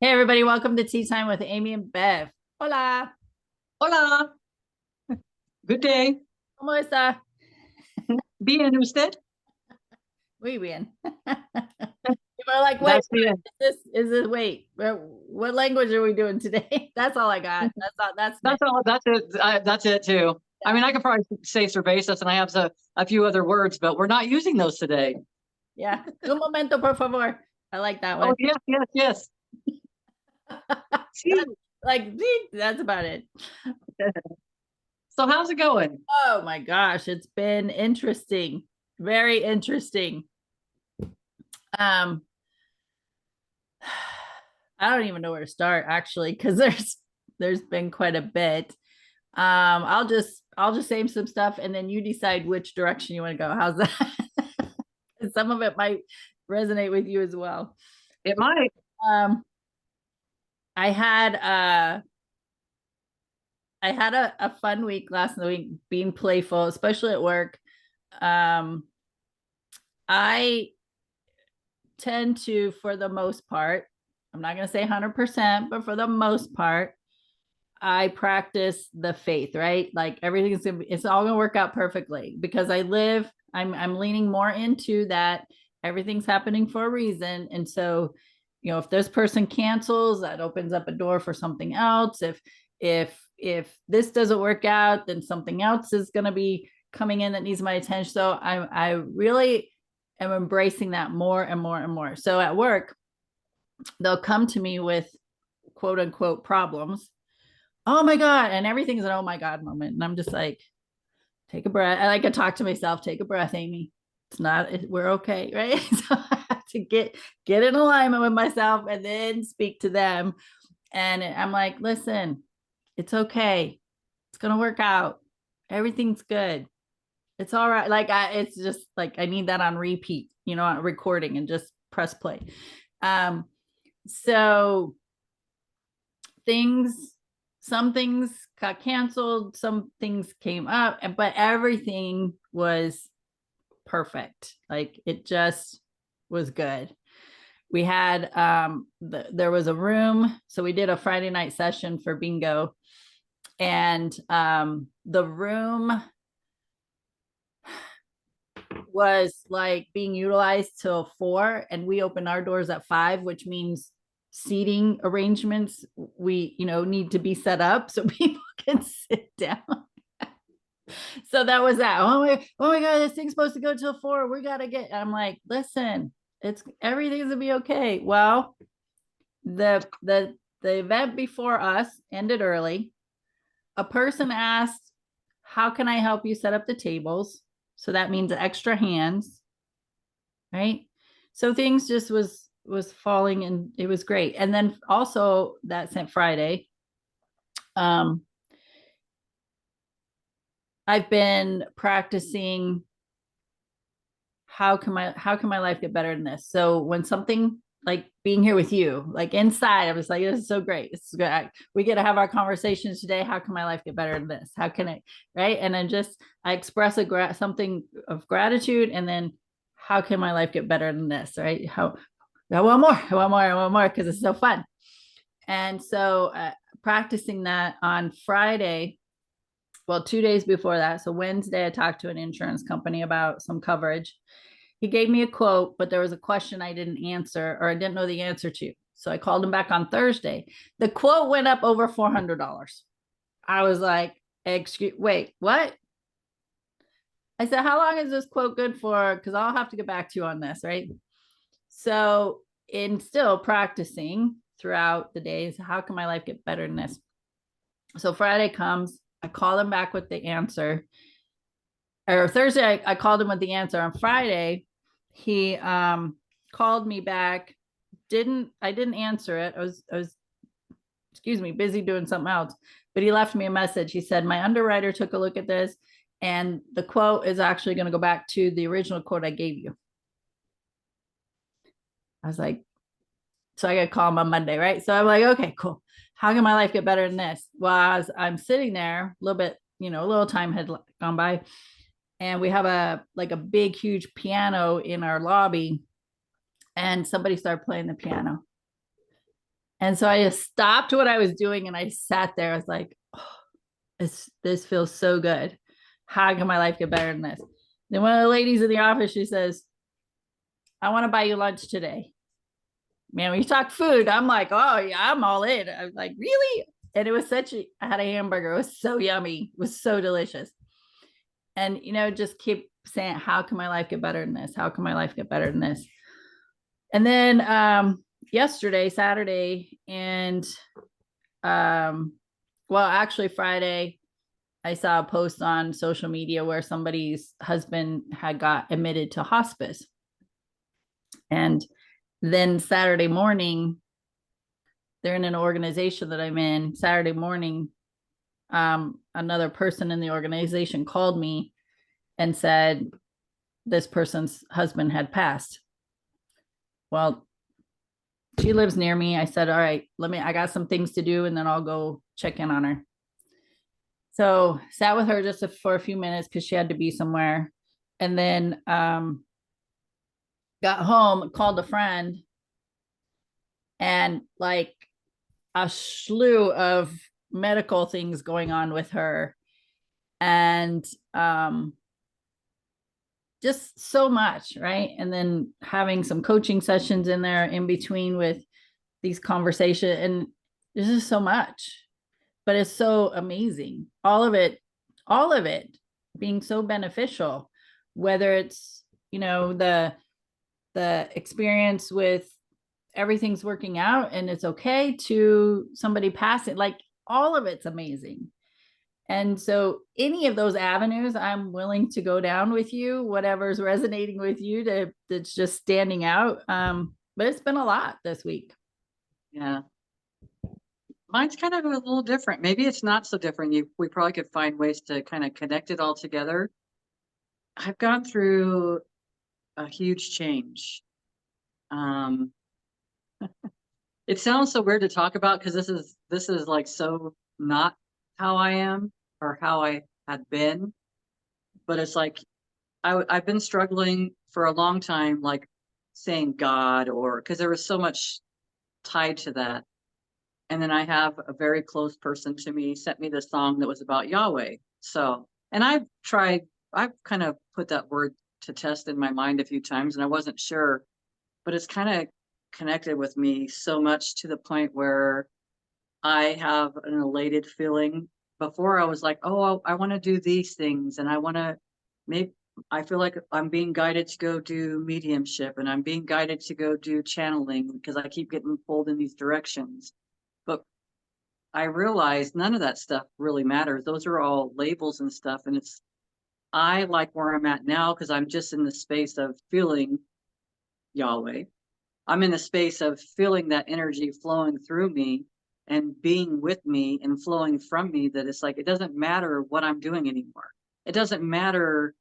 Hey everybody, welcome to Tea Time with Amy and Bev. Hola, Hola, good day. ¿cómo está? Bien usted? Muy bien. People are like, wait, That's the wait, what language are we doing today? That's all I got. That's me. that's all. That's it. That's it too. I Yeah. mean, I could probably say cervezas, and I have a few other words, but we're not using those today. Yeah. Un momento, por favor. I like that Oh one. yes, yes, yes. That's See? like, see, that's about it. So how's it going? Oh my gosh, it's been interesting. Very interesting. Um, I don't even know where to start actually, because there's been quite a bit. I'll just say some stuff and then you decide which direction you want to go. How's that? Some of it might resonate with you as well. It might. Um, I had a fun week last week being playful, especially at work. Um, I tend to, for the most part, I'm not going to say 100%, but for the most part, I practice the faith, right? Like everything's gonna be, it's all gonna work out perfectly because I'm leaning more into that everything's happening for a reason. And so, if this person cancels, that opens up a door for something else. If this doesn't work out, then something else is gonna be coming in that needs my attention. So I really am embracing that more and more and more. So at work, they'll come to me with quote unquote problems. Oh my God. And everything's an oh my God moment. And I'm just like, take a breath. I like to talk to myself, take a breath, Amy. It's not, we're okay. Right. So I have to get in alignment with myself and then speak to them. And I'm like, listen, it's okay. It's gonna work out. Everything's good. It's all right. It's just like I need that on repeat, on recording and just press play. Um, so things some things got canceled, some things came up, but everything was perfect. Like it just was good. We had there was a room, so we did a Friday night session for bingo, and the room was like being utilized till 4, and we open our doors at 5, which means seating arrangements we need to be set up so people can sit down. So that was that. Oh my God, this thing's supposed to go till 4, we gotta get, I'm like, listen, it's everything's gonna be okay. Well, the event before us ended early. A person asked, how can I help you set up the tables? So that means extra hands, right? So things just was falling, and it was great. And then also that sent Friday, um I've been practicing how can my life get better than this. So when something like being here with you, like inside, I was like, this is so great, this is good, we get to have our conversations today. How can my life get better than this? How can it, right? And then just I express something of gratitude, and then how can my life get better than this, right? How I want more, I want more, I want more, because it's so fun. And so practicing that on Friday, well, 2 days before that, so Wednesday, I talked to an insurance company about some coverage. He gave me a quote, but there was a question I didn't answer, or I didn't know the answer to. So I called him back on Thursday. The quote went up over $400. I was like, wait, what? I said, how long is this quote good for? Because I'll have to get back to you on this, right? So, in still practicing throughout the days, how can my life get better than this? So Friday comes, I call him back with the answer. Or Thursday, I called him with the answer. On Friday, he called me back. I didn't answer it. I was excuse me, busy doing something else. But he left me a message. He said, my underwriter took a look at this, and the quote is actually going to go back to the original quote I gave you. I was like, so I got to call him on Monday, right? So I'm like, okay, cool. How can my life get better than this? Well, as I'm sitting there, a little bit, a little time had gone by, and we have a big, huge piano in our lobby, and somebody started playing the piano. And so I just stopped what I was doing and I sat there. I was like, oh, this feels so good. How can my life get better than this? Then one of the ladies in the office, she says, I want to buy you lunch today. Man, when you talk food, I'm like, oh yeah, I'm all in. I was like, really? And it was I had a hamburger. It was so yummy. It was so delicious. And, just keep saying, how can my life get better than this? How can my life get better than this? And then yesterday, Saturday, and well, actually Friday, I saw a post on social media where somebody's husband had got admitted to hospice. And then Saturday morning, they're in an organization that I'm in. Saturday morning, another person in the organization called me and said this person's husband had passed. Well, she lives near me. I said, all right, I got some things to do and then I'll go check in on her. So sat with her just for a few minutes because she had to be somewhere. And then got home, called a friend, and like a slew of medical things going on with her. And just so much, right? And then having some coaching sessions in there in between with these conversations. And there's just so much, but it's so amazing. All of it being so beneficial, whether it's, the experience with everything's working out and it's okay to somebody passing, like all of it's amazing. And so any of those avenues, I'm willing to go down with you, whatever's resonating with you that's just standing out. But it's been a lot this week. Yeah. Mine's kind of a little different. Maybe it's not so different. We probably could find ways to kind of connect it all together. I've gone through a huge change. It sounds so weird to talk about because this is like so not how I am or how I had been. But it's like I've been struggling for a long time, like saying God, or because there was so much tied to that. And then I have a very close person to me sent me this song that was about Yahweh. So, and I've kind of put that word to test in my mind a few times and I wasn't sure, but it's kind of connected with me so much to the point where I have an elated feeling. Before I was like, oh, I want to do these things and I want to maybe I feel like I'm being guided to go do mediumship and I'm being guided to go do channeling because I keep getting pulled in these directions. But I realized none of that stuff really matters. Those are all labels and stuff. And I like where I'm at now because I'm just in the space of feeling Yahweh. I'm in the space of feeling that energy flowing through me and being with me and flowing from me, that it's like, it doesn't matter what I'm doing anymore. It doesn't matter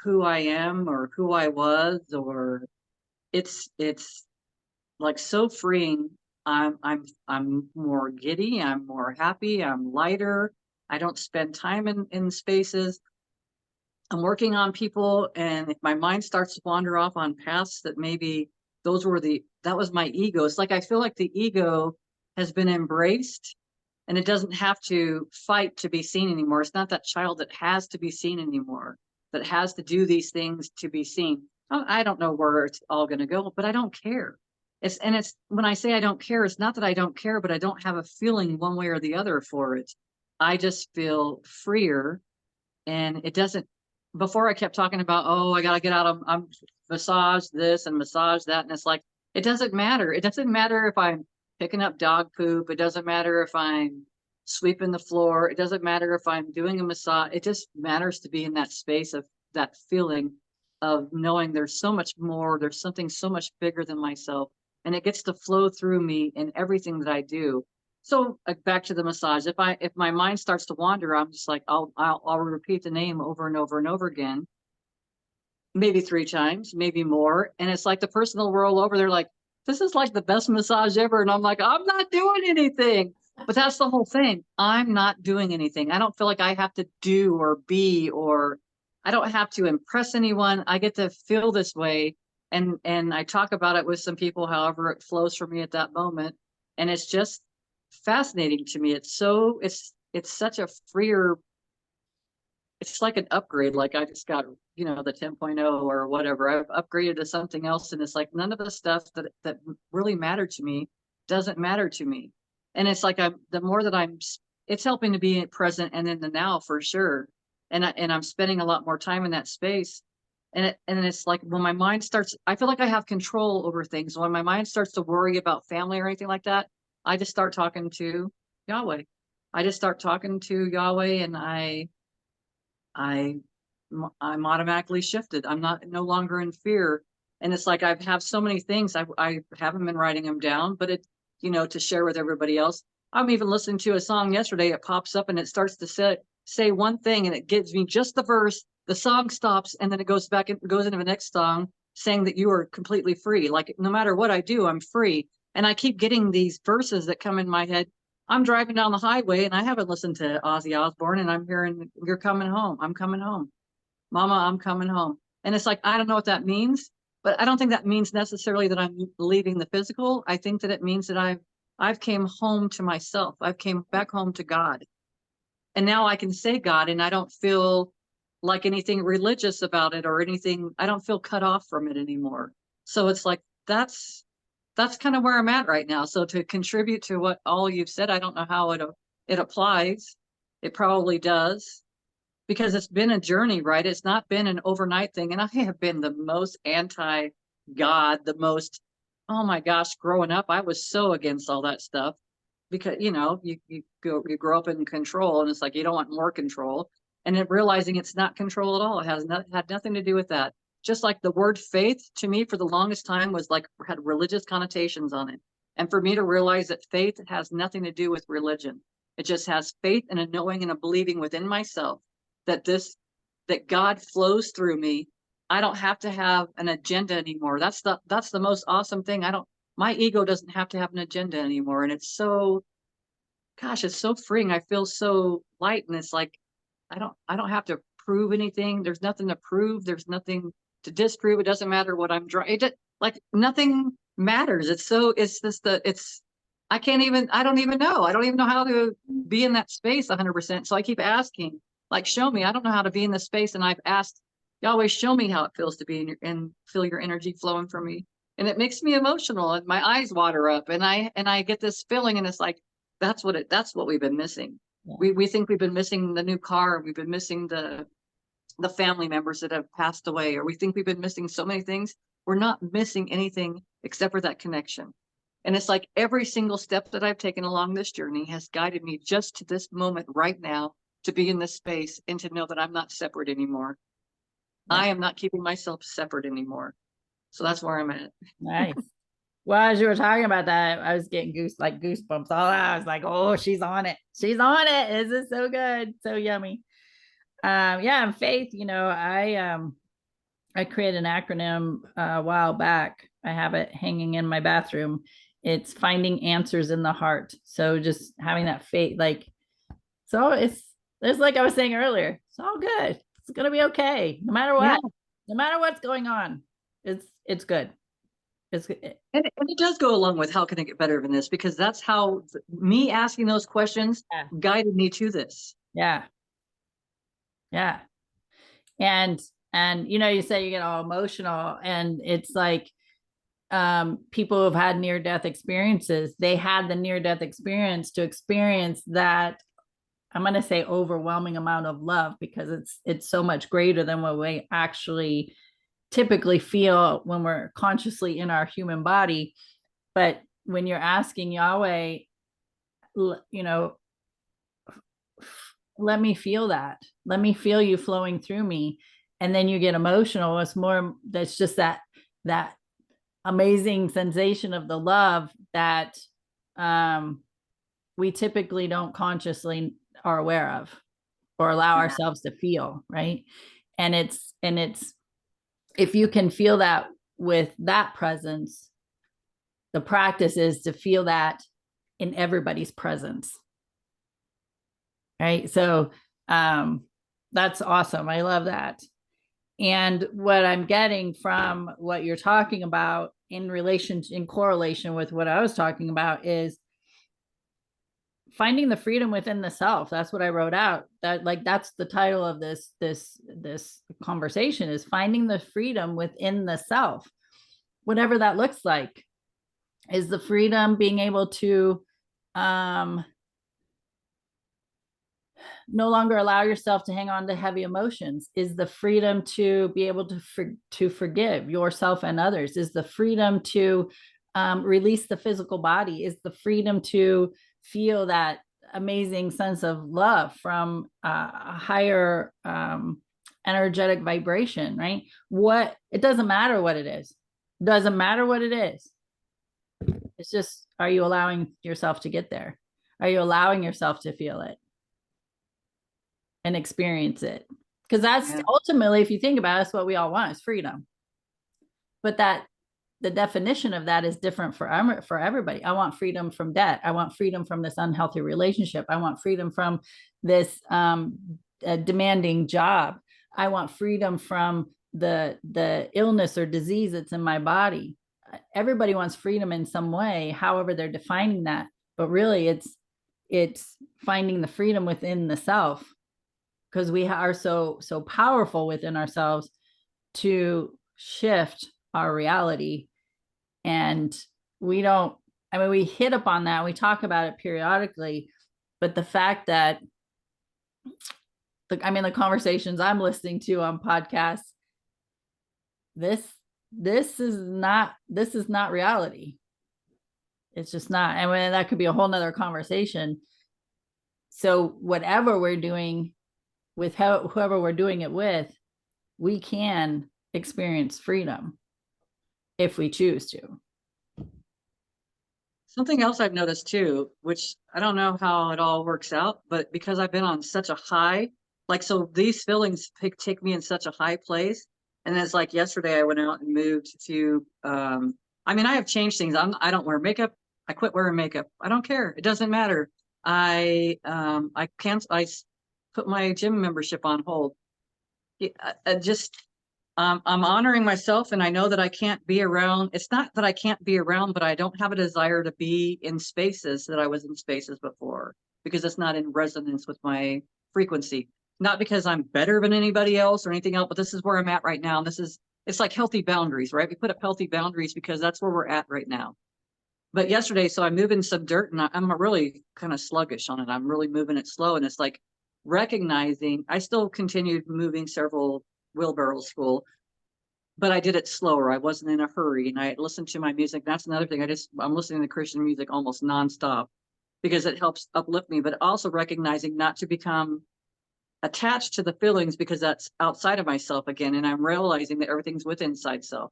who I am or who I was, or it's like so freeing. I'm more giddy, I'm more happy, I'm lighter. I don't spend time in spaces. I'm working on people, and if my mind starts to wander off on paths that maybe that was my ego. It's like I feel like the ego has been embraced and it doesn't have to fight to be seen anymore. It's not that child that has to be seen anymore, that has to do these things to be seen. I don't know where it's all going to go, but I don't care. It's when I say I don't care, it's not that I don't care, but I don't have a feeling one way or the other for it. I just feel freer, and it doesn't. Before I kept talking about, oh, I got to get out of, I'm massage this and massage that. And it's like, it doesn't matter. It doesn't matter if I'm picking up dog poop. It doesn't matter if I'm sweeping the floor. It doesn't matter if I'm doing a massage. It just matters to be in that space of that feeling of knowing there's so much more. There's something so much bigger than myself. And it gets to flow through me in everything that I do. So back to the massage. If my mind starts to wander, I'm just like, I'll repeat the name over and over and over again, maybe 3 times, maybe more. And it's like the person will roll over. They're like, this is like the best massage ever. And I'm like, I'm not doing anything. But that's the whole thing. I'm not doing anything. I don't feel like I have to do or be, or I don't have to impress anyone. I get to feel this way. And I talk about it with some people, however it flows for me at that moment. And it's just fascinating to me. It's such a freer, it's like an upgrade. Like I just got, the 10.0 or whatever. I've upgraded to something else. And it's like none of the stuff that really mattered to me doesn't matter to me. And it's like the more that it's helping to be present and in the now for sure. And I'm spending a lot more time in that space. And it's like when my mind starts, I feel like I have control over things. When my mind starts to worry about family or anything like that, I just start talking to Yahweh. I just start talking to Yahweh, and I I'm automatically shifted. I'm no longer in fear. And it's like I have so many things. I haven't been writing them down, but to share with everybody else. I'm even listening to a song yesterday. It pops up and it starts to say one thing, and it gives me just the verse. The song stops, and then it goes back and goes into the next song saying that you are completely free. Like no matter what I do, I'm free. And I keep getting these verses that come in my head. I'm driving down the highway and I haven't listened to Ozzy Osbourne, and I'm hearing, "You're coming home. I'm coming home. Mama, I'm coming home." And it's like, I don't know what that means, but I don't think that means necessarily that I'm leaving the physical. I think that it means that I've came home to myself. I've came back home to God. And now I can say God, and I don't feel like anything religious about it or anything. I don't feel cut off from it anymore. So it's like, that's kind of where I'm at right now. So to contribute to what all you've said, I don't know how it applies. It probably does, because it's been a journey, right? It's not been an overnight thing. And I have been the most anti-God, oh my gosh, growing up, I was so against all that stuff because, you grow up in control, and it's like, you don't want more control. And then realizing it's not control at all. It had nothing to do with that. Just like the word faith to me for the longest time was like, had religious connotations on it. And for me to realize that faith has nothing to do with religion. It just has faith and a knowing and a believing within myself that God flows through me. I don't have to have an agenda anymore. That's the most awesome thing. My ego doesn't have to have an agenda anymore. And it's so, gosh, it's so freeing. I feel so light. And it's like, I don't have to prove anything. There's nothing to prove. There's nothing to disprove. It doesn't matter what I'm drawing. Like nothing matters. I don't even know. I don't even know how to be in that space 100%. So I keep asking, like, show me. I don't know how to be in this space. And I've asked Yahweh, show me how it feels to be and feel your energy flowing from me. And it makes me emotional, and my eyes water up, and I get this feeling, and it's like, that's what we've been missing. Yeah. We think we've been missing the new car. We've been missing the family members that have passed away, or we think we've been missing so many things. We're not missing anything except for that connection. And it's like every single step that I've taken along this journey has guided me just to this moment right now, to be in this space and to know that I'm not separate anymore. Yeah. I am not keeping myself separate anymore. So that's where I'm at. Nice. Well, as you were talking about that, I was getting goosebumps. All I was like, "Oh, she's on it. She's on it. This is so good, so yummy." Yeah, and faith. I created an acronym a while back. I have it hanging in my bathroom. It's finding answers in the heart. So just having that faith, so it's like I was saying earlier. It's all good. It's gonna be okay, no matter what. Yeah. No matter what's going on, it's good. And it does go along with how can I get better than this, because that's how me asking those questions guided me to this. Yeah. And you say you get all emotional, and it's like people who've had near-death experiences, they had the near-death experience to experience that, I'm going to say, overwhelming amount of love, because it's so much greater than what we actually typically feel when we're consciously in our human body. But when you're asking Yahweh, let me feel that, let me feel you flowing through me, and then you get emotional. That's just that amazing sensation of the love that we typically don't consciously are aware of or allow ourselves to feel, right? And it's if you can feel that with that presence, the practice is to feel that in everybody's presence, right? So that's awesome. I love that. And what I'm getting from what you're talking about in correlation with what I was talking about is finding the freedom within the self. That's what I wrote out. That, like, that's the title of this conversation, is finding the freedom within the self, whatever that looks like. Is the freedom being able to um no longer allow yourself to hang on to heavy emotions? Is the freedom to be able to forgive yourself and others? Is the freedom to release the physical body? Is the freedom to feel that amazing sense of love from a higher energetic vibration, right? What, it doesn't matter what it is. It doesn't matter what it is. It's just, are you allowing yourself to get there? Are you allowing yourself to feel it and experience it? Because that's ultimately, if you think about it, that's what we all want, is freedom. But that, the definition of that is different for everybody. I want freedom from debt. I want freedom from this unhealthy relationship. I want freedom from this demanding job. I want freedom from the illness or disease that's in my body. Everybody wants freedom in some way, however they're defining that. But really, it's finding the freedom within the self, because we are so powerful within ourselves to shift our reality. And we don't, I mean, we hit upon that, we talk about it periodically, but the fact that the conversations I'm listening to on podcasts, this is not reality. It's just not. I mean, that could be a whole nother conversation. So whatever we're doing with whoever we're doing it with, we can experience freedom if we choose to. Something else I've noticed too, which I don't know how it all works out, but because I've been on such a high, like, so these feelings take me in such a high place. And it's like yesterday I went out and moved to, I mean, I have changed things. I don't wear makeup. I quit wearing makeup. I don't care. It doesn't matter. I put my gym membership on hold. I'm honoring myself, and I know that I can't be around. It's not that I can't be around, but I don't have a desire to be in spaces that I was in spaces before, because it's not in resonance with my frequency. Not because I'm better than anybody else or anything else, but this is where I'm at right now. And it's like healthy boundaries, right? We put up healthy boundaries because that's where we're at right now. But yesterday, so I'm moving some dirt, and I'm really kind of sluggish on it. I'm really moving it slow. And it's like recognizing, I still continued moving several wheelbarrows full, but I did it slower. I wasn't in a hurry, and I listened to my music. That's another thing. I'm listening to Christian music almost nonstop because it helps uplift me, but also recognizing not to become attached to the feelings, because that's outside of myself again. And I'm realizing that everything's with inside self.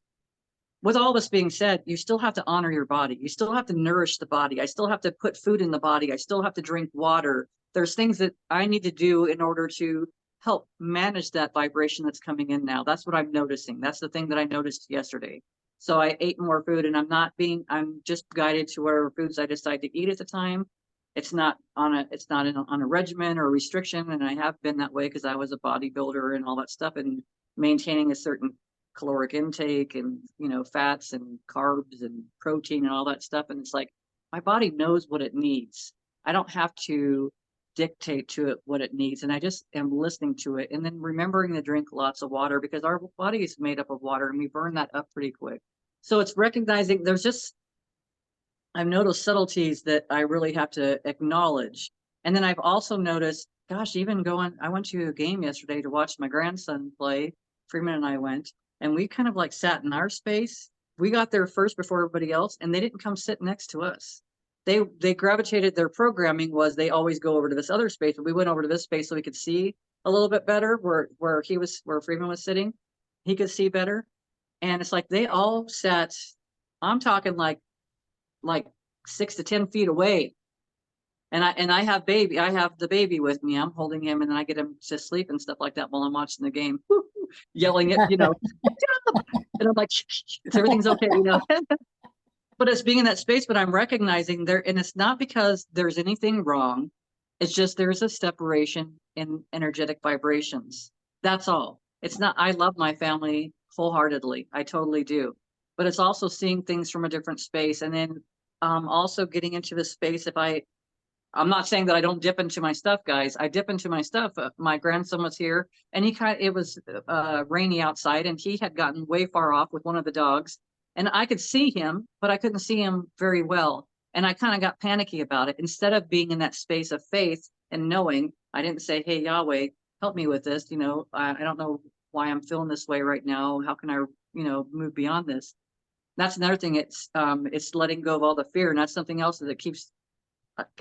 With all this being said, you still have to honor your body. You still have to nourish the body. I still have to put food in the body. I still have to drink water. There's things that I need to do in order to help manage that vibration that's coming in now. That's what I'm noticing. That's the thing that I noticed yesterday. So I ate more food, and I'm just guided to whatever foods I decide to eat at the time. It's not on a regimen or a restriction. And I have been that way because I was a bodybuilder and all that stuff, and maintaining a certain caloric intake and, fats and carbs and protein and all that stuff. And it's like, my body knows what it needs. I don't have to dictate to it what it needs. And I just am listening to it, and then remembering to drink lots of water, because our body is made up of water and we burn that up pretty quick. So it's recognizing I've noticed subtleties that I really have to acknowledge. And then I've also noticed, gosh, I went to a game yesterday to watch my grandson play. Freeman and I went, and we kind of like sat in our space. We got there first before everybody else, and they didn't come sit next to us. They gravitated, their programming was they always go over to this other space, but we went over to this space so we could see a little bit better where Freeman was sitting. He could see better. And it's like they all sat, I'm talking like 6 to 10 feet away. And I have the baby with me. I'm holding him, and then I get him to sleep and stuff like that while I'm watching the game, yelling at, and I'm like, everything's okay, But it's being in that space, but I'm recognizing there, and it's not because there's anything wrong. It's just there's a separation in energetic vibrations. That's all. It's not, I love my family wholeheartedly. I totally do. But it's also seeing things from a different space. And then also getting into the space, if I'm not saying that I don't dip into my stuff, guys. I dip into my stuff. My grandson was here, and it was rainy outside, and he had gotten way far off with one of the dogs, and I could see him, but I couldn't see him very well. And I kind of got panicky about it. Instead of being in that space of faith and knowing, I didn't say, hey, Yahweh, help me with this. I don't know why I'm feeling this way right now. How can I, move beyond this? That's another thing. It's letting go of all the fear. And that's something else that keeps,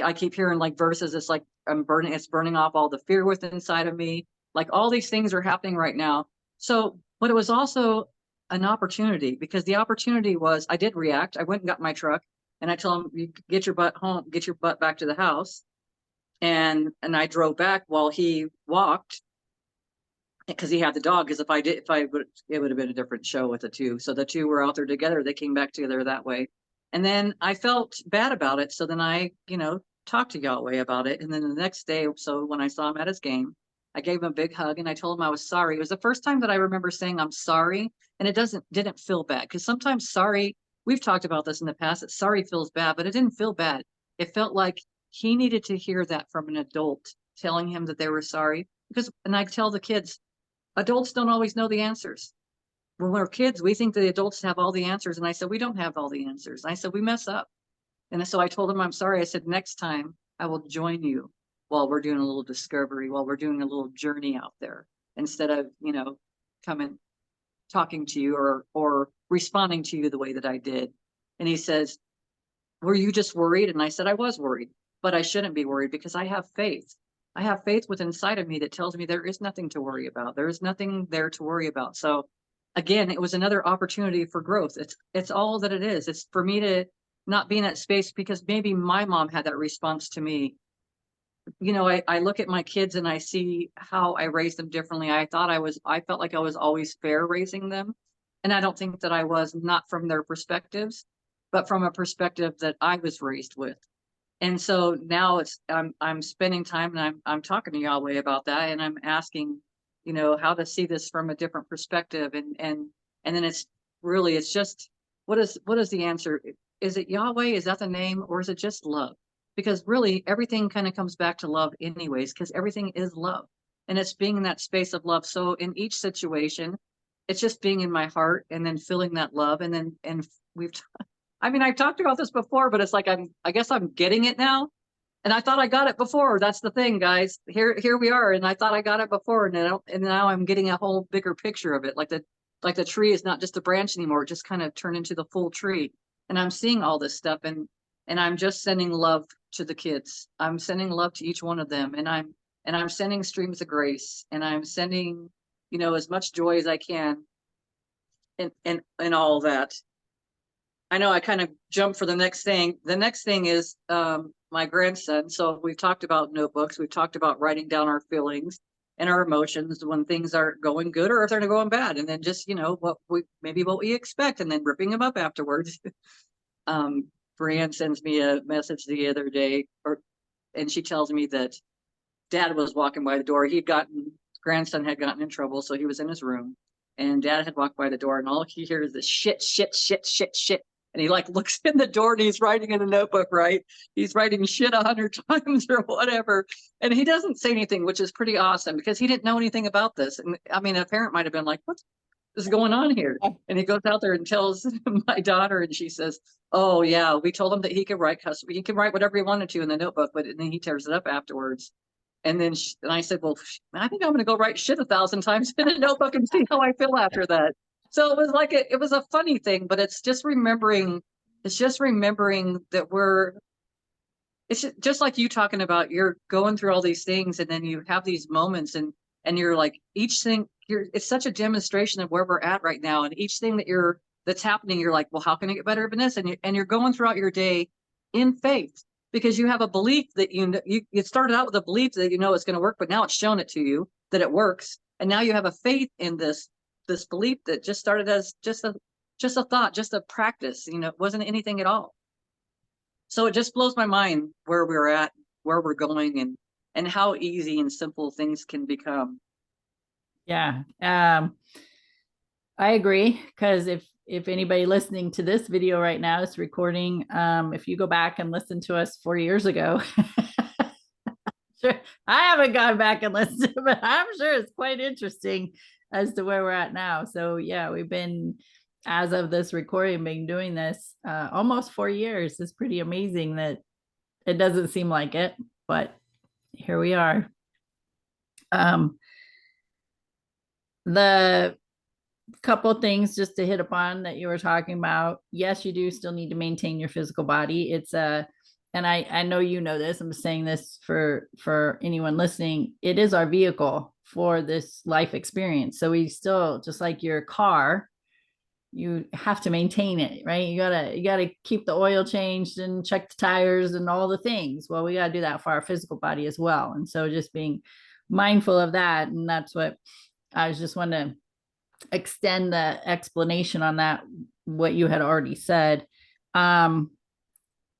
I keep hearing like verses. It's like it's burning off all the fear within inside of me. Like all these things are happening right now. So, but it was also an opportunity, because the opportunity was, I did react. I went and got my truck, and I told him, you get your butt home, get your butt back to the house. And I drove back while he walked, because he had the dog. Because if I would, it would have been a different show with the two. So the two were out there together. They came back together that way. And then I felt bad about it. So then I, talked to Yahweh about it. And then the next day, so when I saw him at his game, I gave him a big hug and I told him I was sorry. It was the first time that I remember saying I'm sorry. And it didn't feel bad, because sometimes sorry, we've talked about this in the past, that sorry feels bad, but it didn't feel bad. It felt like he needed to hear that from an adult telling him that they were sorry. And I tell the kids, adults don't always know the answers. When we're kids, we think the adults have all the answers. And I said, we don't have all the answers. And I said, we mess up. And so I told him, I'm sorry. I said, next time I will join you while we're doing a little discovery, while we're doing a little journey out there, instead of, coming, talking to you or responding to you the way that I did. And he says, were you just worried? And I said, I was worried, but I shouldn't be worried, because I have faith. I have faith within inside of me that tells me there is nothing to worry about. There is nothing there to worry about. So again, it was another opportunity for growth. It's all that it is. It's for me to not be in that space, because maybe my mom had that response to me. I look at my kids and I see how I raised them differently. I felt like I was always fair raising them. And I don't think that I was, not from their perspectives, but from a perspective that I was raised with. And so now I'm spending time, and I'm talking to Yahweh about that, and I'm asking, how to see this from a different perspective. And then it's just, what is the answer? Is it Yahweh? Is that the name? Or is it just love? Because really everything kind of comes back to love anyways, because everything is love, and it's being in that space of love. So in each situation, it's just being in my heart and then feeling that love. And I've talked about this before, but it's like, I guess I'm getting it now. And I thought I got it before. That's the thing, guys. Here we are. And I thought I got it before. And now I'm getting a whole bigger picture of it. Like the tree is not just a branch anymore. It just kind of turned into the full tree. And I'm seeing all this stuff, and I'm just sending love to the kids. I'm sending love to each one of them. And I'm sending streams of grace, and I'm sending, as much joy as I can, and all that. I know I kind of jumped for the next thing. The next thing is my grandson. So we've talked about notebooks. We've talked about writing down our feelings and our emotions when things are going good, or if they're going bad. And then just, what we expect, and then ripping them up afterwards. Brianne sends me a message the other day, and she tells me that dad was walking by the door. Grandson had gotten in trouble. So he was in his room, and dad had walked by the door, and all he hears is this shit, shit, shit, shit, shit. And he looks in the door, and he's writing in a notebook, right? He's writing shit 100 times or whatever. And he doesn't say anything, which is pretty awesome, because he didn't know anything about this. And a parent might've been like, what is going on here? And he goes out there and tells my daughter, and she says, oh yeah, we told him that he could write whatever he wanted to in the notebook, but then he tears it up afterwards. And then I said, well, I think I'm going to go write shit 1,000 times in a notebook and see how I feel after that. So it was like, it was a funny thing, but it's just remembering that it's just like you talking about, you're going through all these things, and then you have these moments, and you're like, each thing, it's such a demonstration of where we're at right now. And each thing that's happening, you're like, well, how can I get better than this? And you're going throughout your day in faith, because you have a belief that you started out with a belief that it's going to work, but now it's shown it to you that it works. And now you have a faith in this belief that just started as just a thought, just a practice, it wasn't anything at all. So it just blows my mind where we're at, where we're going, and how easy and simple things can become. Yeah. I agree. Because if anybody listening to this video right now is recording, if you go back and listen to us 4 years ago, sure. I haven't gone back and listened, but I'm sure it's quite interesting as to where we're at now. So yeah, we've been, as of this recording, been doing this almost 4 years. It's pretty amazing that it doesn't seem like it, but here we are. Um, the couple things just to hit upon that you were talking about. Yes, you do still need to maintain your physical body. It's a, and I know you know this. I'm saying this for anyone listening. It is our vehicle for this life experience. So we still, just like your car, you have to maintain it, right? You gotta keep the oil changed and check the tires and all the things. Well, we gotta do that for our physical body as well. And so just being mindful of that. And that's what I was just wanting to extend the explanation on that, what you had already said.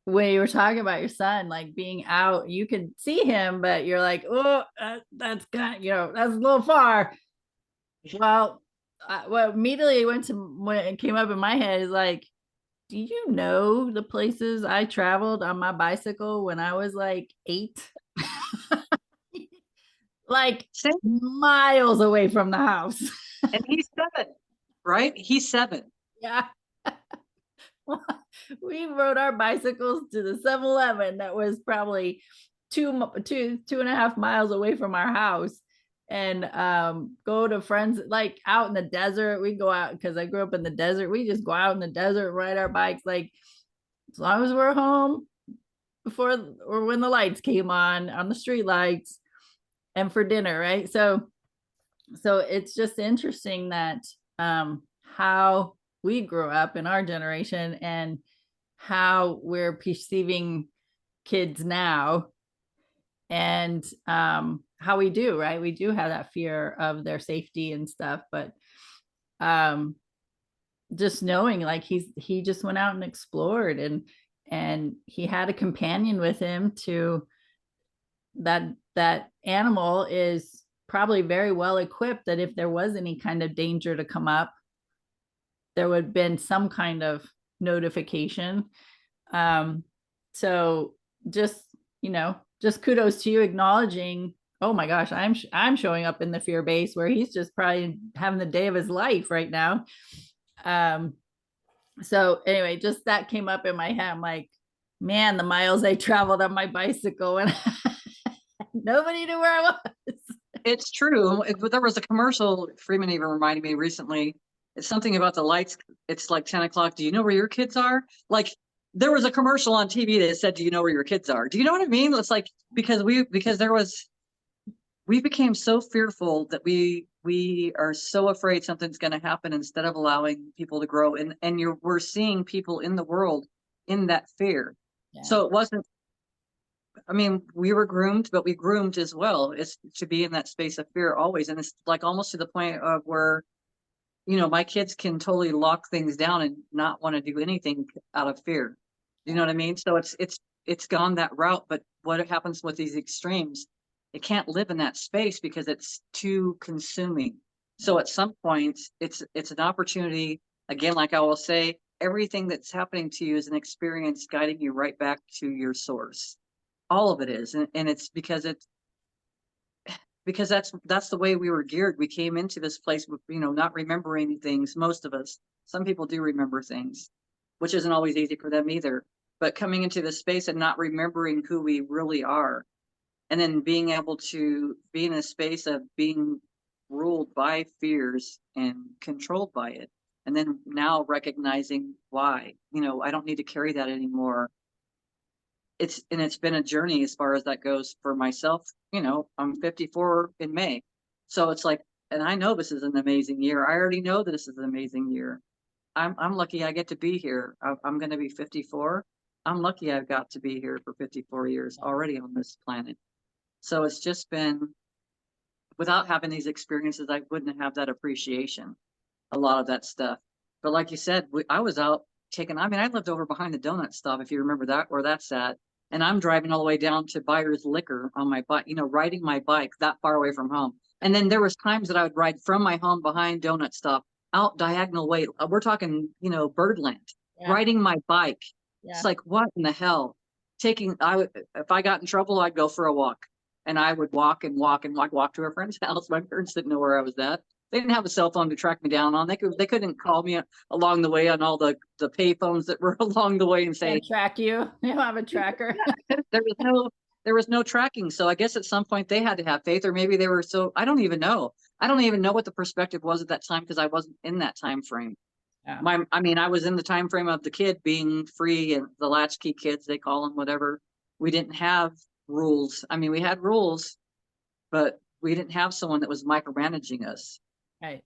When you were talking about your son, like being out, you can see him, but you're like, oh, that's kind of, that's a little far. Well, what immediately went to when it came up in my head is like, do you know the places I traveled on my bicycle when I was like 8? Like Same. miles away from the house. And he's 7, right? He's 7. Yeah. We rode our bicycles to the 7-Eleven that was probably two and a half miles away from our house, and go to friends like out in the desert. We go out because I grew up in the desert. We just go out in the desert, ride our bikes, like as long as we're home before or when the lights came on the street lights, and for dinner, right? So it's just interesting that how we grew up in our generation and how we're perceiving kids now, and how we do, right? We do have that fear of their safety and stuff, but um just knowing like he just went out and explored, and he had a companion with him to that animal is probably very well equipped that if there was any kind of danger to come up, there would have been some kind of notification. So just, just kudos to you acknowledging, oh my gosh, I'm showing up in the fear base where he's just probably having the day of his life right now. So anyway, just that came up in my head. I'm like, man, the miles I traveled on my bicycle and nobody knew where I was. It's true. There was a commercial, Freeman even reminded me recently. It's something about the lights. It's like 10 o'clock. Do you know where your kids are? Like there was a commercial on TV that said, do you know where your kids are? Do you know what I mean? It's like, because we became so fearful that we are so afraid something's going to happen instead of allowing people to grow. And we're seeing people in the world in that fear. Yeah. So it wasn't, I mean, we were groomed, but we groomed as well. It's to be in that space of fear always. And it's like almost to the point of where, my kids can totally lock things down and not want to do anything out of fear. You know what I mean? So it's gone that route. But what happens with these extremes, it can't live in that space because it's too consuming. So at some point it's an opportunity. Again, like I will say, everything that's happening to you is an experience guiding you right back to your source. All of it is. And it's because that's the way we were geared. We came into this place with, not remembering things. Most of us, some people do remember things, which isn't always easy for them either, but coming into this space and not remembering who we really are. And then being able to be in a space of being ruled by fears and controlled by it. And then now recognizing why, I don't need to carry that anymore. It's been a journey as far as that goes for myself. I'm 54 in May. So it's like, and I know this is an amazing year. I already know that this is an amazing year. I'm lucky I get to be here. I'm going to be 54. I'm lucky I've got to be here for 54 years already on this planet. So it's just been, without having these experiences, I wouldn't have that appreciation, a lot of that stuff. But like you said, I was out I lived over behind the donut stop, if you remember that, where that's at. And I'm driving all the way down to Buyer's Liquor on my bike, riding my bike that far away from home. And then there was times that I would ride from my home behind donut stop out diagonal way. We're talking, Birdland, riding my bike. Yeah. It's like, what in the hell? If I got in trouble, I'd go for a walk. And I would walk and walk and walk to a friend's house. My parents didn't know where I was at. They didn't have a cell phone to track me down on. They couldn't call me along the way on all the pay phones that were along the way and say, Can't track you. You don't have a tracker. there was no tracking. So I guess at some point they had to have faith, or maybe they were so, I don't even know. I don't even know what the perspective was at that time because I wasn't in that time frame. Yeah. I mean, I was in the time frame of the kid being free and the latchkey kids, they call them, whatever. We didn't have rules. I mean, we had rules, but we didn't have someone that was micromanaging us. Right.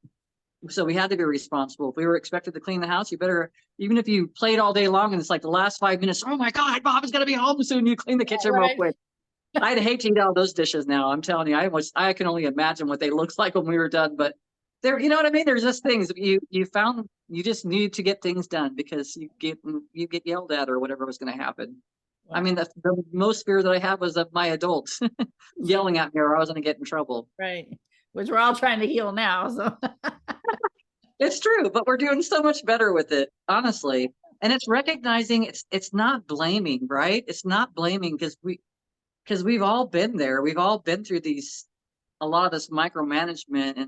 So we had to be responsible. If we were expected to clean the house, you better, even if you played all day long and it's like the last 5 minutes, oh my God, Bob is going to be home soon. You clean the kitchen real quick. I'd hate to eat all those dishes now. I'm telling you, I can only imagine what they looked like when we were done, but there, you know what I mean? There's just things you found, you just need to get things done because you get yelled at or whatever was going to happen. Wow. I mean, the most fear that I have was of my adults yelling at me or I was going to get in trouble. Right. Which we're all trying to heal now. So it's true, but we're doing so much better with it, honestly. And it's recognizing it's not blaming, right? It's not blaming because we've all been there. We've all been through a lot of this micromanagement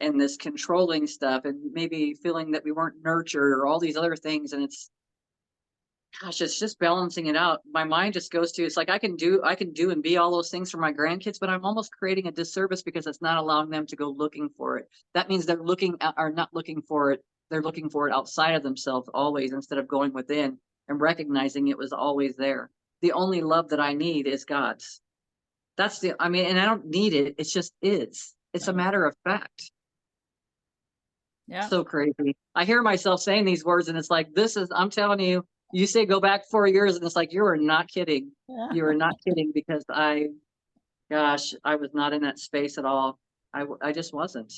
and this controlling stuff and maybe feeling that we weren't nurtured or all these other things. And it's just balancing it out. My mind just goes to, it's like I can do and be all those things for my grandkids, but I'm almost creating a disservice because it's not allowing them to go looking for it. That means they're not looking for it. They're looking for it outside of themselves always, instead of going within and recognizing it was always there. The only love that I need is God's. And I don't need it. It's just is. It's a matter of fact. yeah. So crazy. I hear myself saying these words and it's like, I'm telling you, you say go back 4 years and it's like, you are not kidding. You are not kidding because I was not in that space at all. I just wasn't.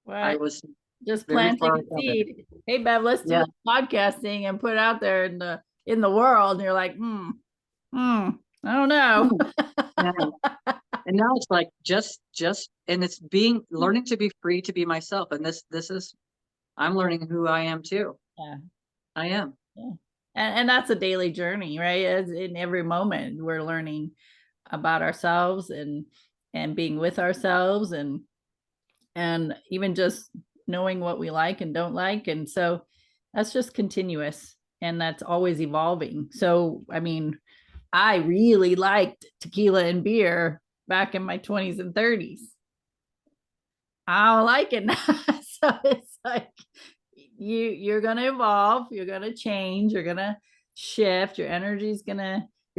Right. I was just very planting far a from it. seed. Hey, Bev, let's do podcasting and put it out there in the world. And you're like, I don't know. Yeah. And now it's like and it's learning to be free to be myself. And this is, I'm learning who I am too. Yeah. I am. Yeah. And that's a daily journey, right? As in every moment we're learning about ourselves and being with ourselves and even just knowing what we like and don't like. And so that's just continuous and that's always evolving. So, I mean, I really liked tequila and beer back in my 20s and 30s. I don't like it now. So it's like you're gonna evolve, you're gonna change, you're gonna shift, your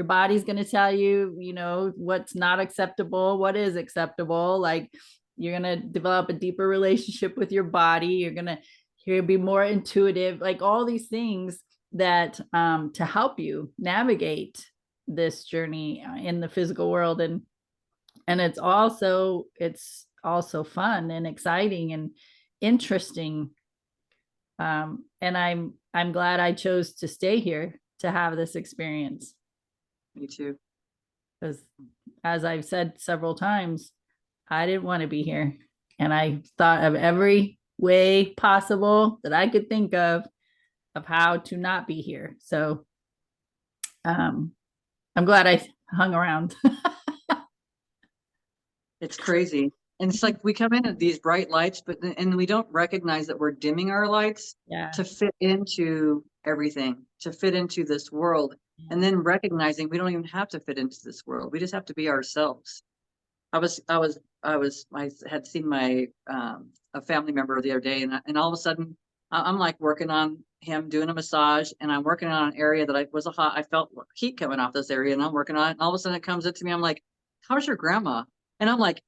body's gonna tell you, what's not acceptable, what is acceptable. Like you're gonna develop a deeper relationship with your body, you're gonna be more intuitive, like all these things that to help you navigate this journey in the physical world. And it's also fun and exciting and interesting. And I'm glad I chose to stay here to have this experience. Me too. Because as I've said several times, I didn't want to be here. And I thought of every way possible that I could think of how to not be here. So I'm glad I hung around. It's crazy. And it's like we come in at these bright lights, and we don't recognize that we're dimming our lights to fit into everything, to fit into this world. And then recognizing we don't even have to fit into this world. We just have to be ourselves. I had seen my a family member the other day, and all of a sudden I'm like working on him doing a massage, and I'm working on an area that I felt heat coming off this area, and I'm working on it, and all of a sudden it comes up to me. I'm like, "How's your grandma?" And I'm like,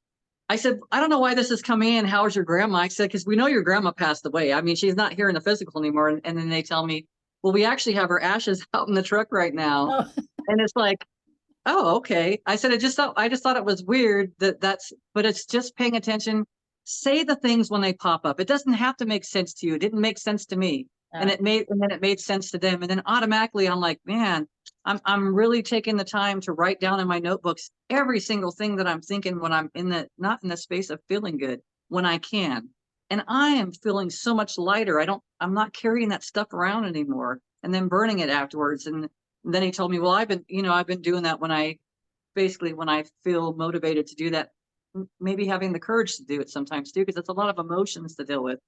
I said, I don't know why this is coming in. How's your grandma? I said, because we know your grandma passed away. I mean, she's not here in the physical anymore. And then they tell me, well, we actually have her ashes out in the truck right now. Oh. And it's like, oh, okay. I said, I just thought it was weird but it's just paying attention. Say the things when they pop up. It doesn't have to make sense to you. It didn't make sense to me. And then it made sense to them. And then automatically I'm like, man, I'm really taking the time to write down in my notebooks every single thing that I'm thinking when I'm not in the space of feeling good, when I can. And I am feeling so much lighter. I'm not carrying that stuff around anymore and then burning it afterwards. And then he told me, well, I've been doing that when I basically when I feel motivated to do that, maybe having the courage to do it sometimes too, because it's a lot of emotions to deal with.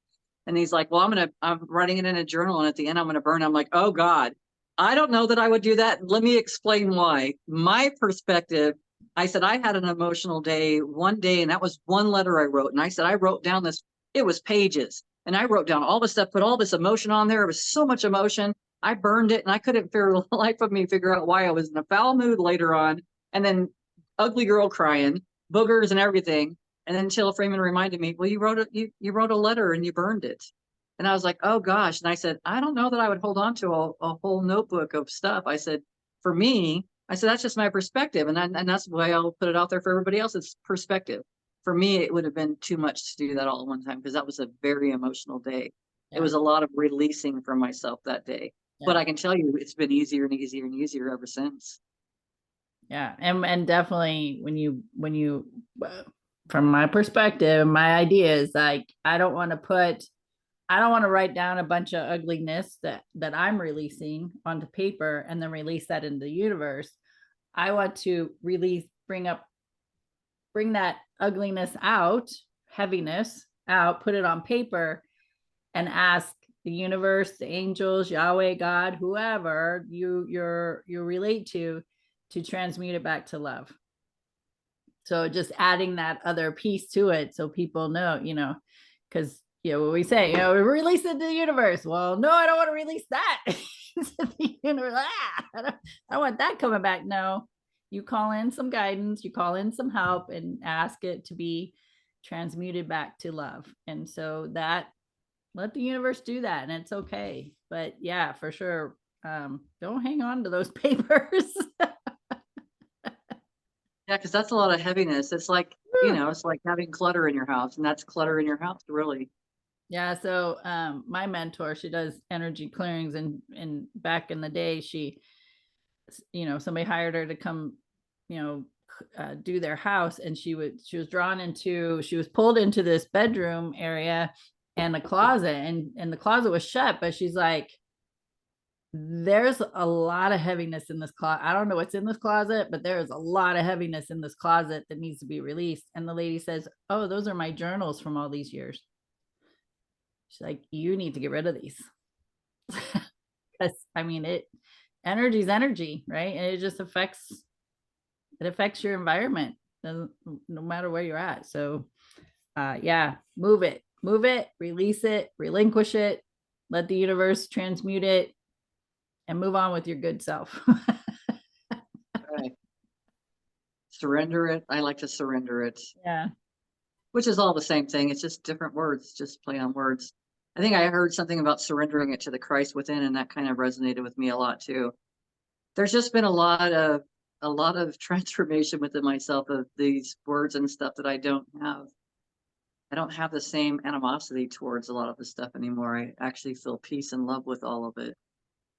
And he's like, well, I'm writing it in a journal, and at the end I'm going to burn. I'm like, oh God, I don't know that I would do that. Let me explain why. My perspective, I said I had an emotional day one day, and that was one letter I wrote. And I said, I wrote down this, it was pages. And I wrote down all this stuff, put all this emotion on there. It was so much emotion. I burned it, and I couldn't for the life of me figure out why I was in a foul mood later on. And then ugly girl crying, boogers and everything. And then Sheila Freeman reminded me, well, you wrote a letter and you burned it. And I was like, oh gosh. And I said, I don't know that I would hold on to a whole notebook of stuff. I said, for me, I said, that's just my perspective. And that's why I'll put it out there for everybody else. It's perspective. For me, it would have been too much to do that all at one time, because that was a very emotional day. Yeah. It was a lot of releasing from myself that day. Yeah. But I can tell you, it's been easier and easier and easier ever since. Yeah. And definitely when you, from my perspective, my idea is like, I don't want to write down a bunch of ugliness that I'm releasing onto paper and then release that into the universe. I want to bring that ugliness out, heaviness out, put it on paper, and ask the universe, the angels, Yahweh, God, whoever you relate to transmute it back to love. So just adding that other piece to it, so people know, because what we say, we release it to the universe. Well, no, I don't want to release that to the universe. I don't want that coming back. No, you call in some guidance, you call in some help, and ask it to be transmuted back to love. And so that, let the universe do that, and it's okay. But yeah, for sure, don't hang on to those papers. Yeah, because that's a lot of heaviness. It's like, it's like having clutter in your house, and that's clutter in your house, really. Yeah. So my mentor, she does energy clearings, and back in the day, she, somebody hired her to come, do their house, and she was pulled into this bedroom area and the closet, and the closet was shut, but she's like, there's a lot of heaviness in this closet. I don't know what's in this closet, but there's a lot of heaviness in this closet that needs to be released. And the lady says, oh, those are my journals from all these years. She's like, you need to get rid of these. Because energy is energy, right? And it just affects your environment, no matter where you're at. So move it, release it, relinquish it, let the universe transmute it, and move on with your good self. Right. Surrender it. I like to surrender it. Yeah. Which is all the same thing. It's just different words, just play on words. I think I heard something about surrendering it to the Christ within, and that kind of resonated with me a lot too. There's just been a lot of transformation within myself of these words and stuff that I don't have the same animosity towards a lot of the stuff anymore. I actually feel peace and love with all of it.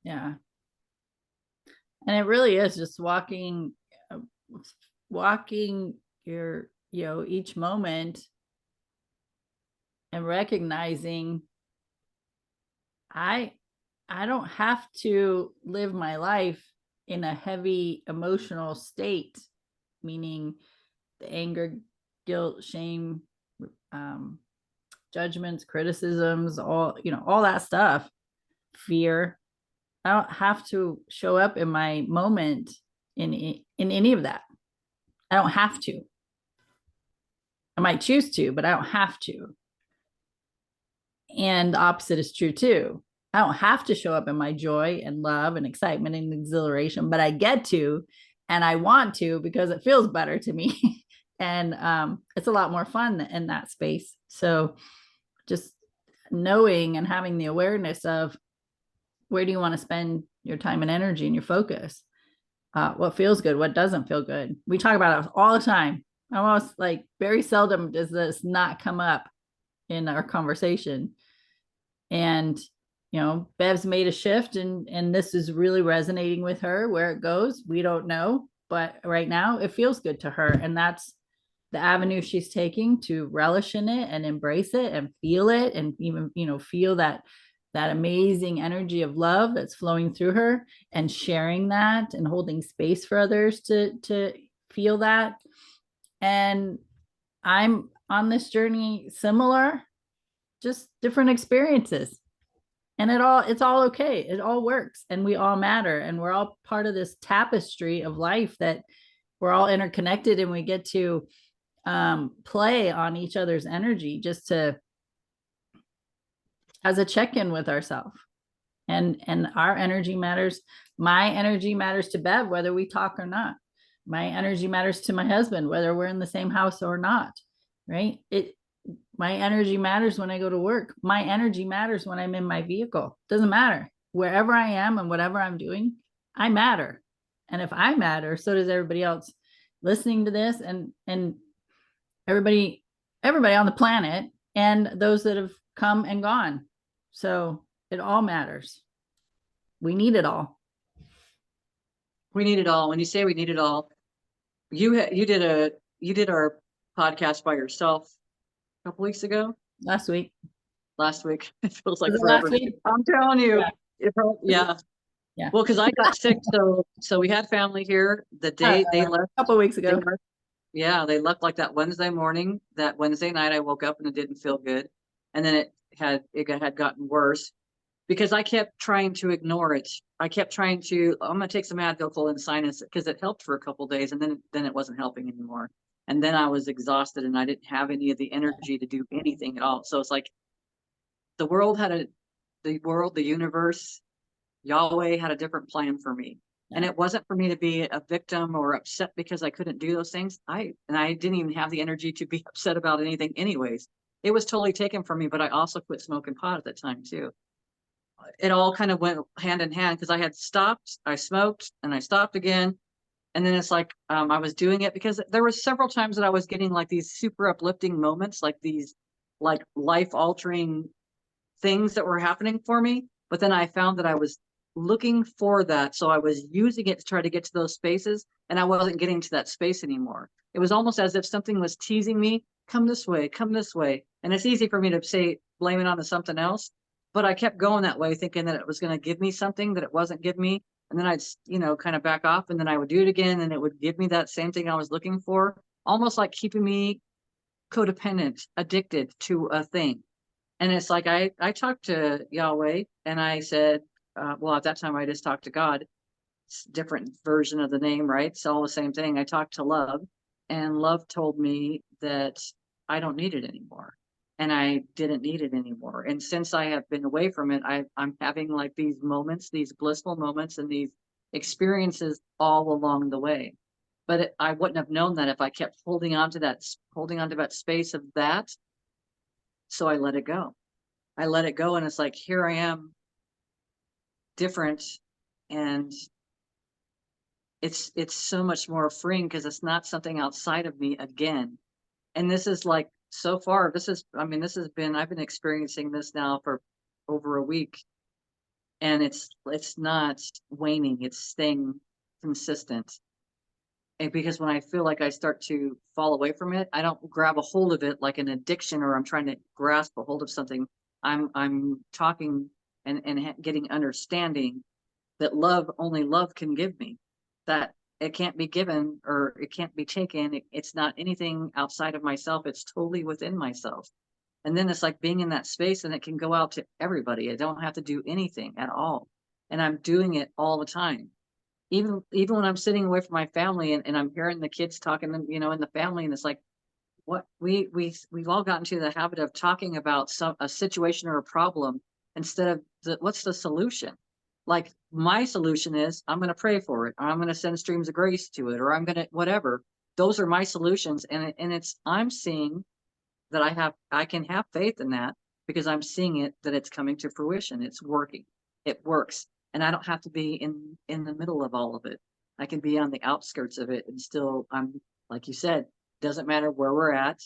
Yeah. And it really is just walking your, each moment and recognizing I don't have to live my life in a heavy emotional state, meaning the anger, guilt, shame, judgments, criticisms, all that stuff, fear. I don't have to show up in my moment in any of that. I don't have to. I might choose to, but I don't have to. And the opposite is true too. I don't have to show up in my joy and love and excitement and exhilaration, but I get to, and I want to, because it feels better to me. And it's a lot more fun in that space. So just knowing and having the awareness of, where do you want to spend your time and energy and your focus? What feels good, what doesn't feel good. We talk about it all the time. Almost like very seldom does this not come up in our conversation. And Bev's made a shift, and this is really resonating with her. Where it goes, we don't know, but right now it feels good to her, and that's the avenue she's taking, to relish in it and embrace it and feel it, and even feel that amazing energy of love that's flowing through her, and sharing that and holding space for others to feel that. And I'm on this journey similar, just different experiences. And it's all okay. It all works, and we all matter, and we're all part of this tapestry of life, that we're all interconnected, and we get to play on each other's energy, just to as a check-in with ourselves. And our energy matters. My energy matters to Bev, whether we talk or not. My energy matters to my husband, whether we're in the same house or not. Right? My energy matters when I go to work. My energy matters when I'm in my vehicle. Doesn't matter. Wherever I am and whatever I'm doing, I matter. And if I matter, so does everybody else listening to this, and everybody on the planet, and those that have come and gone. So it all matters. We need it all. We need it all. When you say we need it all, you did our podcast by yourself a couple weeks ago. Last week. It feels like Was it forever. last week? I'm telling you. Yeah. Yeah. Well, because I got sick, so we had family here the day they left. A couple of weeks ago. They left like that Wednesday morning. That Wednesday night, I woke up and it didn't feel good, and then it had gotten worse because I kept trying to ignore it. I kept trying to. I'm gonna take some Advil and sinus because it helped for a couple of days, and then it wasn't helping anymore. And then I was exhausted, and I didn't have any of the energy to do anything at all. So it's like the universe, Yahweh had a different plan for me. And it wasn't for me to be a victim or upset because I couldn't do those things. I didn't even have the energy to be upset about anything anyways. It was totally taken from me, but I also quit smoking pot at that time too. It all kind of went hand in hand because I had stopped, I smoked, and I stopped again. And then it's like I was doing it because there were several times that I was getting like these super uplifting moments, like these like life altering things that were happening for me. But then I found that I was looking for that. So I was using it to try to get to those spaces, and I wasn't getting to that space anymore. It was almost as if something was teasing me, come this way, come this way. And it's easy for me to say, blame it on something else. But I kept going that way, thinking that it was going to give me something that it wasn't giving me. And then I'd, kind of back off, and then I would do it again, and it would give me that same thing I was looking for, almost like keeping me codependent, addicted to a thing. And it's like I talked to Yahweh, and I said, well, at that time I just talked to God. It's a different version of the name, right? It's all the same thing. I talked to love, and love told me that I don't need it anymore. And I didn't need it anymore. And since I have been away from it, I'm having like these moments, these blissful moments, and these experiences all along the way. But I wouldn't have known that if I kept holding on to that space of that. So I let it go. And it's like, here I am, different, and it's so much more freeing because it's not something outside of me again. And this is like, so far, I've been experiencing this now for over a week, and it's not waning, it's staying consistent. And because when I feel like I start to fall away from it, I don't grab a hold of it like an addiction, or I'm trying to grasp a hold of something. I'm talking and getting understanding that only love can give me, that it can't be given or it can't be taken. It's not anything outside of myself. It's totally within myself. And then it's like being in that space, and it can go out to everybody. I don't have to do anything at all. And I'm doing it all the time. Even when I'm sitting away from my family, and I'm hearing the kids talking, in the family, and it's like, what we've all gotten to the habit of talking about a situation or a problem instead of what's the solution. Like, my solution is I'm going to pray for it, or I'm going to send streams of grace to it, or I'm going to whatever. Those are my solutions, and I'm seeing that I can have faith in that because I'm seeing it, that it's coming to fruition. It's working. It works, and I don't have to be in the middle of all of it. I can be on the outskirts of it, and still, I'm like you said, doesn't matter where we're at.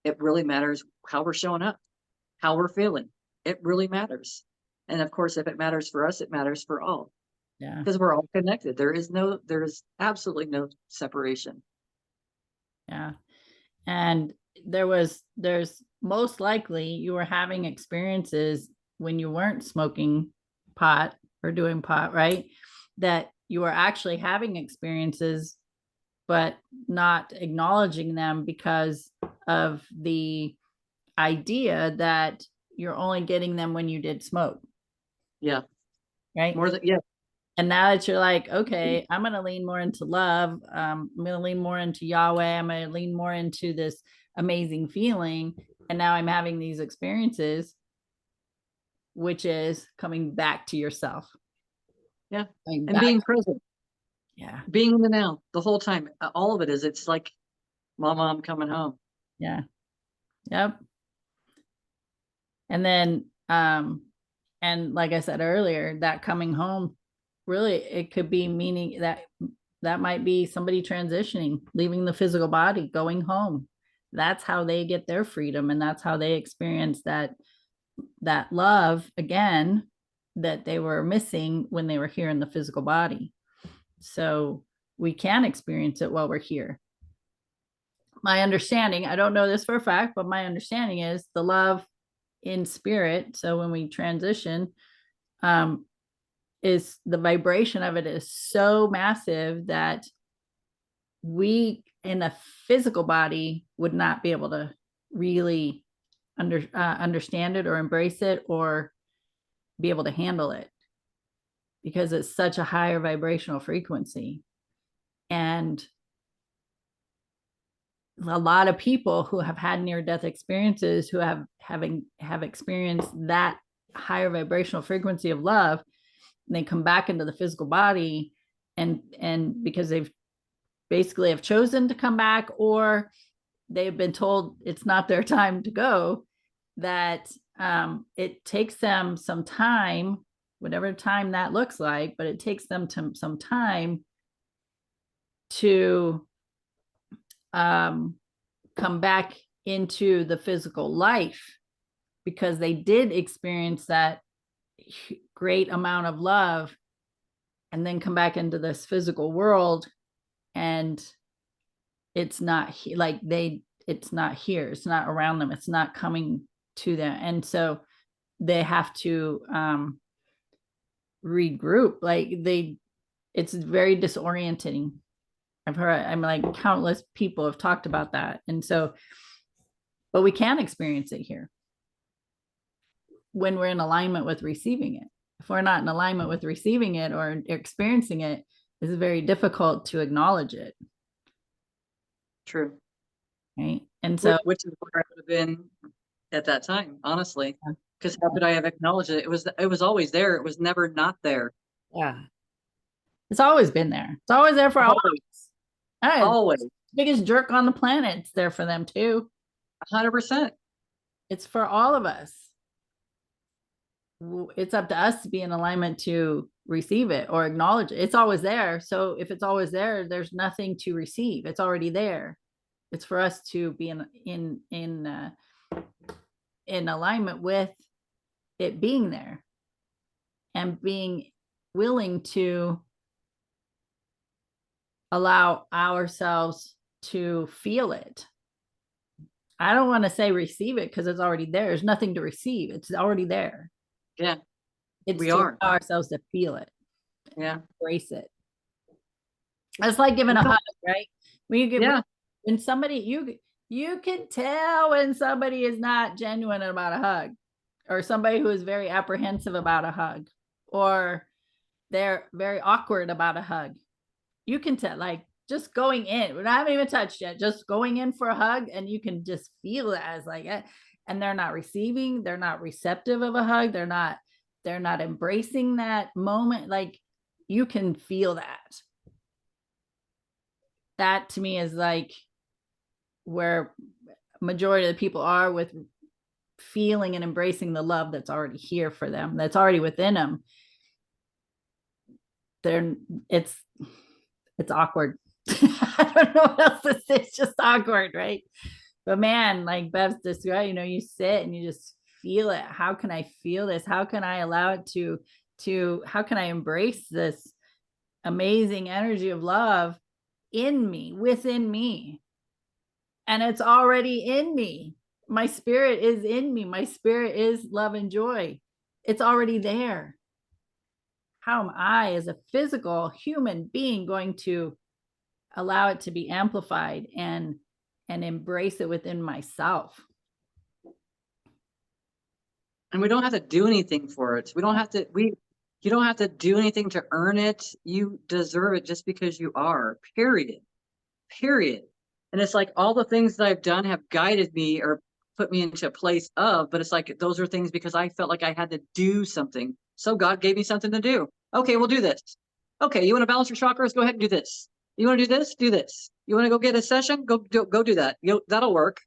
It really matters how we're showing up, how we're feeling. It really matters. And of course, if it matters for us, it matters for all. Yeah. Because we're all connected. There is absolutely no separation. Yeah. And there's most likely you were having experiences when you weren't smoking pot or doing pot, right? That you were actually having experiences but not acknowledging them because of the idea that you're only getting them when you did smoke. Yeah. Right. More than, yeah. And now that you're like, okay, I'm going to lean more into love. I'm going to lean more into Yahweh. I'm going to lean more into this amazing feeling. And now I'm having these experiences, which is coming back to yourself. Yeah. Coming And back. being present. Yeah. Being in the now the whole time. All of it is, it's like, Mama, I'm coming home. Yeah. Yep. And then, and like I said earlier, that coming home, really, it could be meaning that might be somebody transitioning, leaving the physical body, going home. That's how they get their freedom, and that's how they experience that love again that they were missing when they were here in the physical body. So we can experience it while we're here. My understanding, I don't know this for a fact, but my understanding is the love in spirit. So when we transition, is the vibration of it is so massive that we in a physical body would not be able to really understand it or embrace it or be able to handle it because it's such a higher vibrational frequency. And a lot of people who have had near death experiences who have experienced that higher vibrational frequency of love, and they come back into the physical body, and because they've basically have chosen to come back, or they've been told it's not their time to go, that it takes them some time, whatever time that looks like, but it takes them some time to come back into the physical life because they did experience that great amount of love and then come back into this physical world, and it's not like it's not here, it's not around them, it's not coming to them, and so they have to regroup. Like it's very disorienting. I've heard, I'm like, countless people have talked about that. And so, but we can experience it here when we're in alignment with receiving it. If we're not in alignment with receiving it or experiencing it, it's very difficult to acknowledge it. True. Right. And so, which is where I would have been at that time, honestly, because how could I have acknowledged it? It was always there. It was never not there. yeah, it's always been there. It's always there for always. Always. Biggest jerk on the planet. It's there for them too. 100%. It's for all of us. It's up to us to be in alignment to receive it or acknowledge it. It's always there. So if it's always there, there's nothing to receive. It's already there. It's for us to be in alignment with it being there and being willing to allow ourselves to feel it. I don't want to say receive it because it's already there. There's nothing to receive. It's already there. Yeah. It's we to are allow ourselves to feel it. Yeah. Embrace it. It's like giving a hug, right? When you give, yeah. when somebody, you can tell when somebody is not genuine about a hug, or somebody who is very apprehensive about a hug, or they're very awkward about a hug. You can tell, like, just going in, we haven't even touched yet, just going in for a hug, and you can just feel it as like, and they're not receiving, they're not receptive of a hug, they're not embracing that moment. Like, you can feel that. That to me is like where majority of the people are, with feeling and embracing the love that's already here for them, that's already within them. It's awkward. I don't know what else to say. It's just awkward, right? But man, like Bev's described, you sit and you just feel it. How can I feel this? How can I allow it to how can I embrace this amazing energy of love in me, within me? And it's already in me. My spirit is in me. My spirit is love and joy. It's already there. How am I, as a physical human being, going to allow it to be amplified and embrace it within myself. And we don't have to do anything for it. We don't have to, you don't have to do anything to earn it. You deserve it just because you are, period. Period. And it's like all the things that I've done have guided me or put me into a place of, but it's like those are things because I felt like I had to do something. So God gave me something to do. Okay, we'll do this. Okay, you want to balance your chakras? Go ahead and do this. You want to do this? Do this. You want to go get a session? Go do that. That'll work.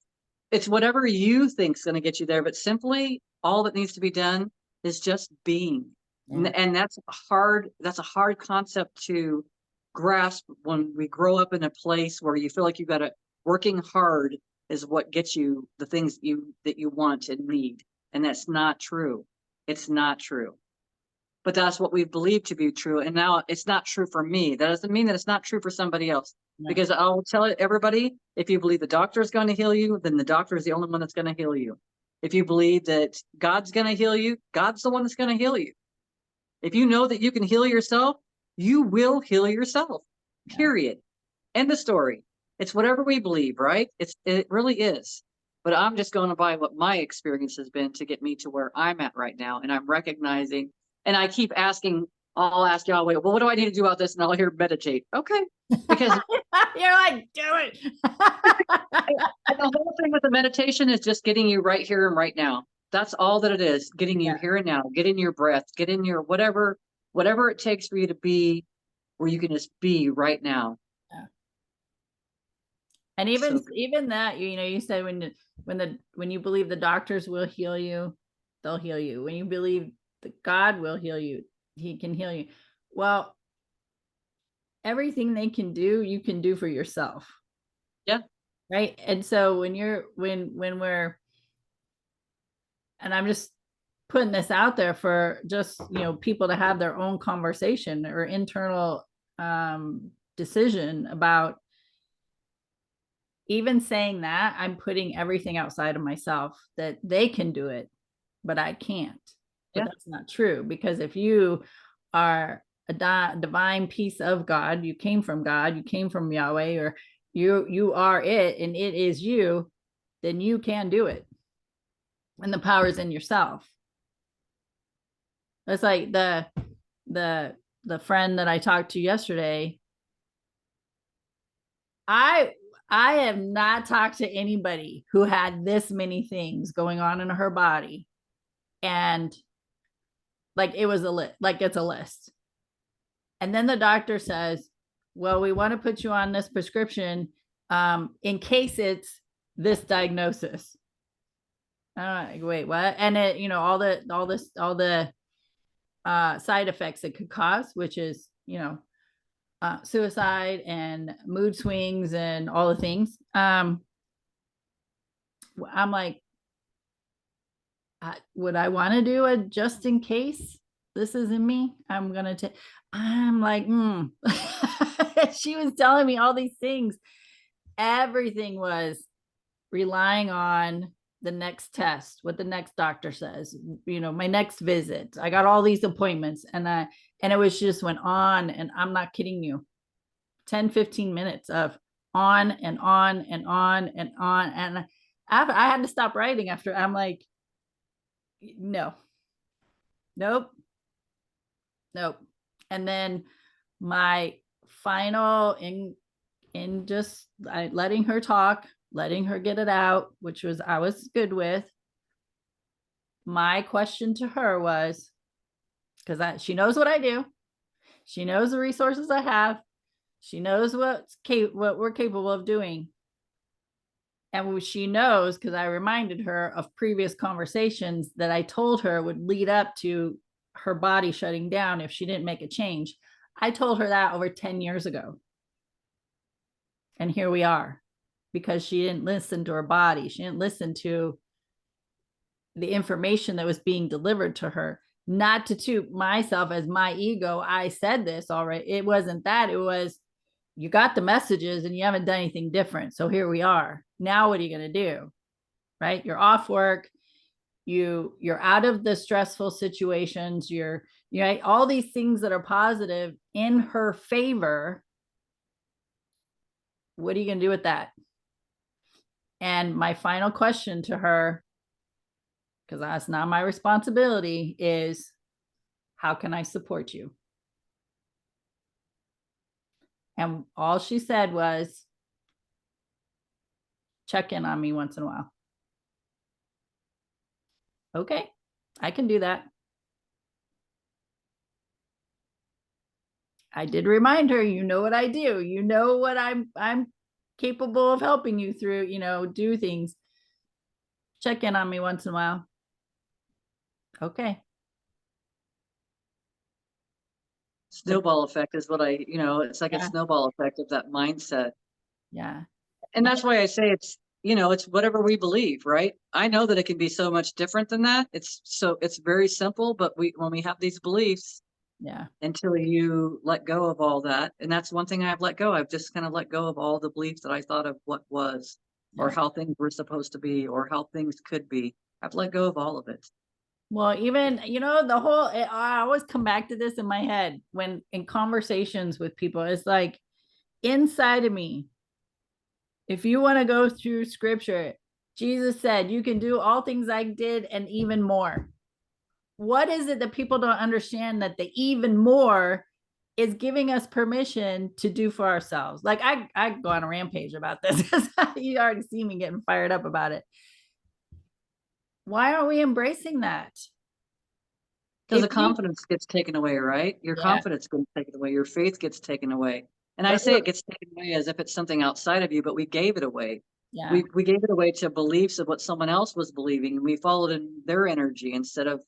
It's whatever you think's going to get you there, but simply all that needs to be done is just being. Yeah. And that's a hard concept to grasp when we grow up in a place where you feel like you got to working hard is what gets you the things that you want and need. And that's not true. It's not true. But that's what we believe to be true. And now it's not true for me. That doesn't mean that it's not true for somebody else. No. Because I'll tell everybody, if you believe the doctor is going to heal you, then the doctor is the only one that's going to heal you. If you believe that God's going to heal you, God's the one that's going to heal you. If you know that you can heal yourself, you will heal yourself. Yeah. Period. End of story. It's whatever we believe, right? It really is. But I'm just going by what my experience has been to get me to where I'm at right now. And I'm recognizing, and I keep asking, I'll ask y'all, wait, well, what do I need to do about this? And I'll hear meditate. Okay. Because you're like, do it. the whole thing with the meditation is just getting you right here and right now. That's all that it is. Getting you here and now, get in your breath, get in your whatever it takes for you to be where you can just be right now. Yeah. And even that, you said when you believe the doctors will heal you, they'll heal you. When you believe that God will heal you, he can heal you. Well, everything they can do, you can do for yourself. Yeah. Right. And so when we're, and I'm just putting this out there for just, people to have their own conversation or internal decision about even saying that I'm putting everything outside of myself, that they can do it, but I can't. But Yeah. that's not true, because if you are a divine piece of God, you came from God, you came from Yahweh, or you are it and it is you, then you can do it. And the power is in yourself. It's like the friend that I talked to yesterday. I have not talked to anybody who had this many things going on in her body, and like it was it's a list. And then the doctor says, well, we want to put you on this prescription in case it's this diagnosis. Wait, what? And it, all the side effects it could cause, which is, suicide and mood swings and all the things. I'm like, would I want to do a just in case this isn't me? I'm like, she was telling me all these things. Everything was relying on the next test, what the next doctor says, my next visit. I got all these appointments, and it was just went on, and I'm not kidding you, 10-15 minutes of on and on and on and on. And I had to stop writing after. I'm like, no, nope. And then my final in just letting her talk, letting her get it out, which I was good with. My question to her was, because she knows what I do, she knows the resources I have, she knows what we're capable of doing, and she knows, because I reminded her of previous conversations that I told her would lead up to her body shutting down if she didn't make a change. I told her that over 10 years ago, and here we are, because she didn't listen to her body. She didn't listen to the information that was being delivered to her. Not to toot myself as my ego, I said this already. It wasn't that. It was, you got the messages and you haven't done anything different. So here we are. Now what are you going to do? Right? You're off work. You're out of the stressful situations. You're all these things that are positive in her favor. what are you going to do with that? And my final question to her, because that's not my responsibility, is how can I support you? And all she said was, check in on me once in a while. Okay, I can do that. I did remind her, you know what I do. You know what I'm capable of helping you through, do things. Check in on me once in a while. Okay. Snowball effect is what it's like a Yeah. snowball effect of that mindset. Yeah. And that's why I say it's whatever we believe, right? I know that it can be so much different than that. It's very simple, but when we have these beliefs, Yeah. until you let go of all that. And that's one thing I've let go. I've just kind of let go of all the beliefs that I thought of what was, or Yeah. how things were supposed to be, or how things could be. I've let go of all of it. Well, even, the whole, I always come back to this in my head when in conversations with people. It's like inside of me, if you want to go through scripture, Jesus said, you can do all things I did and even more. What is it that people don't understand that the even more is giving us permission to do for ourselves? Like I go on a rampage about this. You already see me getting fired up about it. Why aren't we embracing that? Because the confidence gets taken away, right? Your Yeah, confidence gets taken away. Your faith gets taken away. And I but say it gets taken away as if it's something outside of you, but we gave it away. yeah, We gave it away to beliefs of what someone else was believing, and we followed in their energy instead of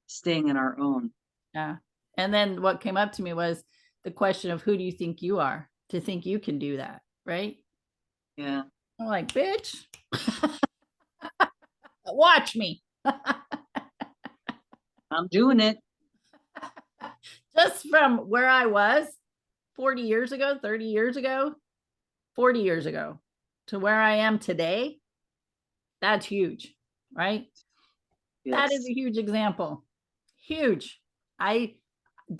staying in our own. yeah. And then what came up to me was the question of who do you think you are to think you can do that, right? Yeah. I'm like, bitch, watch me. I'm doing it. Just from where I was 40 years ago, 30 years ago, 40 years ago to where I am today, that's huge, right? That is Yes. a huge example. Huge. I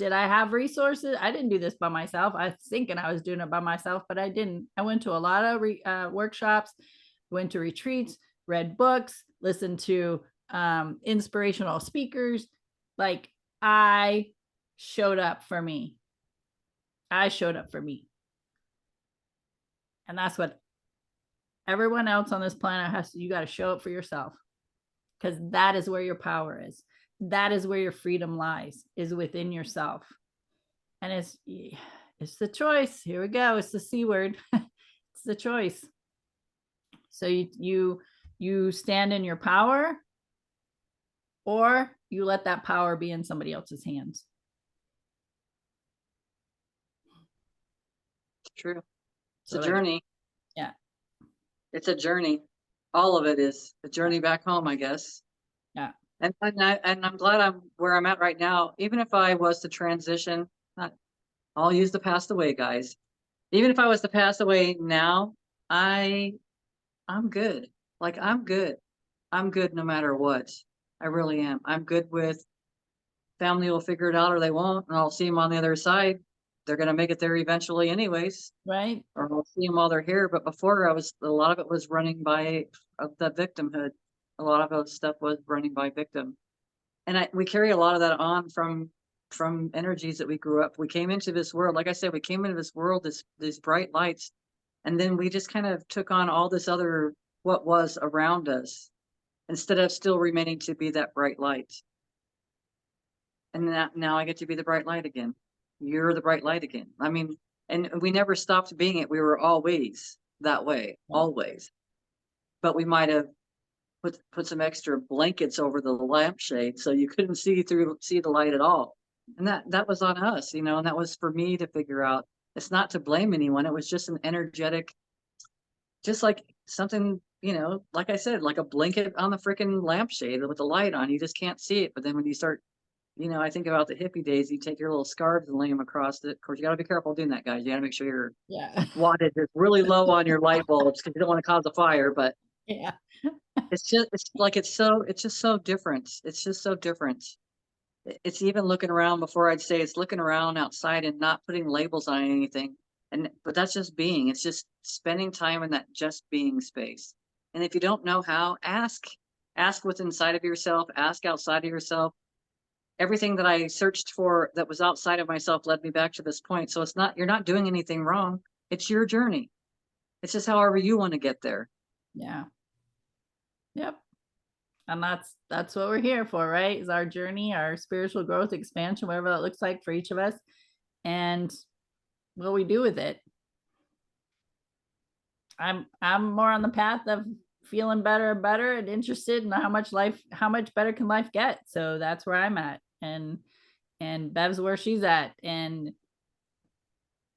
I have resources? I didn't do this by myself. I was thinking I was doing it by myself, but I didn't. I went to a lot of workshops, went to retreats, read books, listened to inspirational speakers. Like I showed up for me. I showed up for me. And that's what everyone else on this planet has to, you got to show up for yourself because that is where your power is. That is where your freedom lies, is within yourself. And it's the choice. Here we go. It's the C word. It's the choice. So you stand in your power, or you let that power be in somebody else's hands. It's true. It's So a like, journey. yeah. It's a journey. All of it is a journey back home, I guess. Yeah. And I'm glad I'm where I'm at right now. Even if I was to transition, not, I'll use the passed away guys. Even if I was to pass away now, I'm good. Like I'm good. I'm good no matter what. I really am. I'm good with family will figure it out or they won't, and I'll see them on the other side. They're gonna make it there eventually anyways. Right. Or I'll see them while they're here. But before a lot of it was running by the victimhood. A lot of those stuff was running by victim. And we carry a lot of that on from energies that we grew up. We came into this world, like I said, we came into this world, these bright lights, and then we just kind of took on all this other what was around us instead of still remaining to be that bright light. And now I get to be the bright light again. You're the bright light again. I mean, and we never stopped being it. We were always that way, Yeah. always. But we might have put some extra blankets over the lampshade so you couldn't see the light at all. And that was on us, and that was for me to figure out. It's not to blame anyone. It was just an energetic, just like something, like I said, like a blanket on the freaking lampshade with the light on. You just can't see it. But then when you start, I think about the hippie days, you take your little scarves and lay them across it. Of course, you got to be careful doing that, guys. You got to make sure your Yeah. wattage is really low on your light bulbs because you don't want to cause a fire. But Yeah. it's just so different. It's just so different. It's even looking around before I'd say it's looking around outside and not putting labels on anything But that's just being. It's just spending time in that just being space. And if you don't know how, ask what's inside of yourself, ask outside of yourself. Everything that I searched for that was outside of myself led me back to this point. So it's not, you're not doing anything wrong. It's your journey. It's just however you want to get there. Yeah. Yep. And that's what we're here for, right? Is our journey, our spiritual growth, expansion, whatever that looks like for each of us, and what we do with it. I'm more on the path of feeling better and better and interested in how much better can life get. So that's where I'm at. And Bev's where she's at. And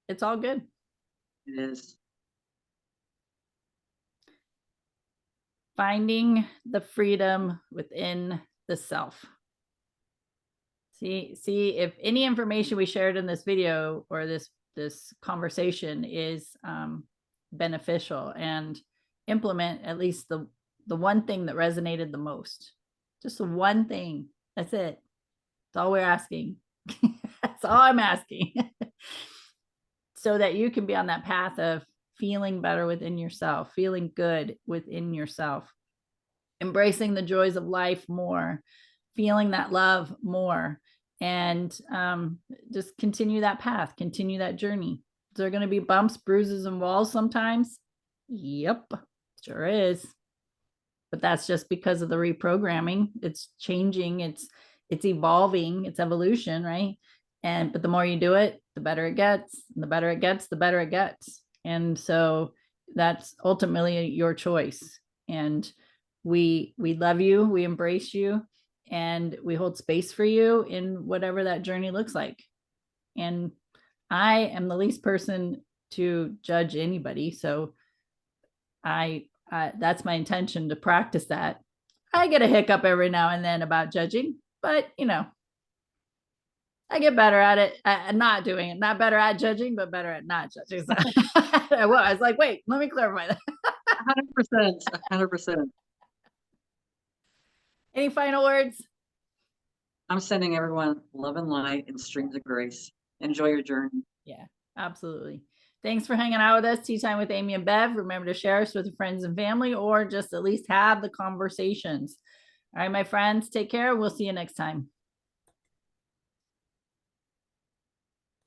it's all good. It is. Finding the freedom within the self. See if any information we shared in this video or this conversation is beneficial, and implement at least the one thing that resonated the most. Just the one thing. That's it. That's all we're asking. That's all I'm asking. So that you can be on that path of feeling better within yourself, feeling good within yourself, embracing the joys of life more, feeling that love more, and just continue that path, continue that journey. Is there going to be bumps, bruises, and walls sometimes? Yep, sure is. But that's just because of the reprogramming. It's changing, it's evolving, it's evolution, right? But the more you do it, the better it gets. And the better it gets, the better it gets. And so that's ultimately your choice. And we love you, we embrace you, and we hold space for you in whatever that journey looks like. And I am the least person to judge anybody. So I that's my intention, to practice that. I get a hiccup every now and then about judging, but I get better at it, not doing it. Not better at judging, but better at not judging. So I was like, wait, let me clarify that. 100%. 100%. Any final words? I'm sending everyone love and light and streams of grace. Enjoy your journey. Yeah, absolutely. Thanks for hanging out with us. Tea Time with Amy and Bev. Remember to share us with your friends and family, or just at least have the conversations. All right, my friends, take care. We'll see you next time.